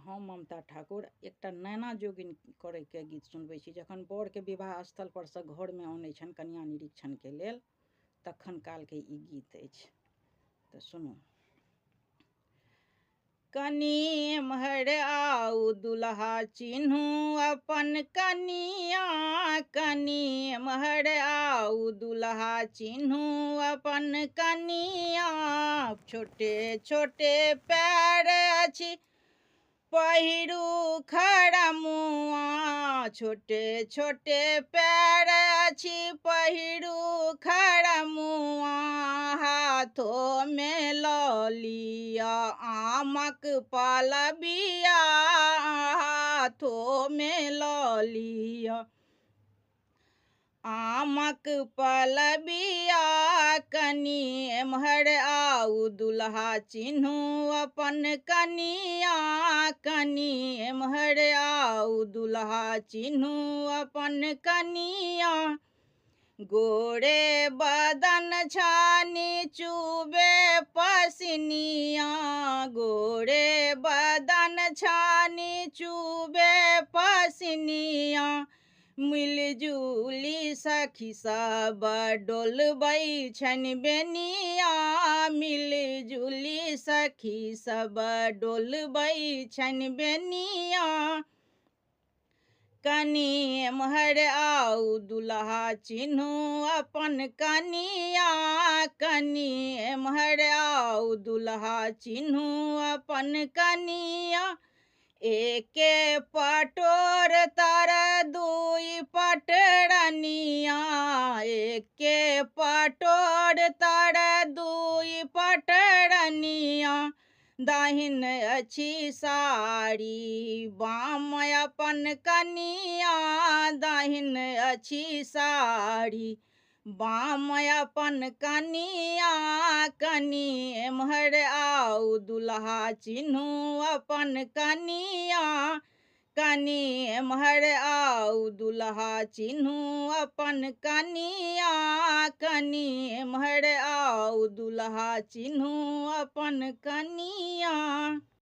हम ममता ठाकुर एकटा नैना जोगिन करैके गीत सुनबै छी। जखन बरके विवाह स्थल पर से घरमे अनै छनि कन्या निरीक्षणके लेल, तखन कालके ई गीत अछि, तऽ सुनू। कनी एम्हर आउ दुल्हा चिन्हू अपन कनिया, कनी एम्हर आउ दुल्हा चिन्हू अपन कनिया। छोटे छोटे पैर अछि पहिरू खड़मुआ, छोटे छोटे पैर अछि पहिरू खड़मुआ। हाथोमे लऽ लिअ आमक पलबिया, हाथोमे लऽ लिअ आमक पलबिया। कनी एम्हर आउ दुल्हा चिन्हू अपन कनिया, कनी एम्हर आउ दुल्हा चिन्हू अपन कनिया। गोरे बदन छानी चूबे पसिनिया, गोरे बदन छानी चूबे पसिनिया। मिलजुली सखी सब डोलबै छनि बेनिया, मिलजुली सखी सब डोलबै छनि बेनिया। कनी एम्हर आउ दुल्हा चिन्हू अपन कनिया, कनी एम्हर आउ दुल्हा चिन्हू अपन कनिया। एके पटोर तर दुई पटरनिया, एके पटोर तर दुई पटरनिया। दाहिन अछि साड़ी बाम अपन कनिया, दाहिन अछि साड़ी बाम अपन कनिया। कनी एम्हर आउ दुल्हा चिन्हू अपन कनिया, कनी एम्हर आउ दुल्हा चिन्हू अपन कनिया, कनी एम्हर आउ दुल्हा चिन्हू अपन कनिया।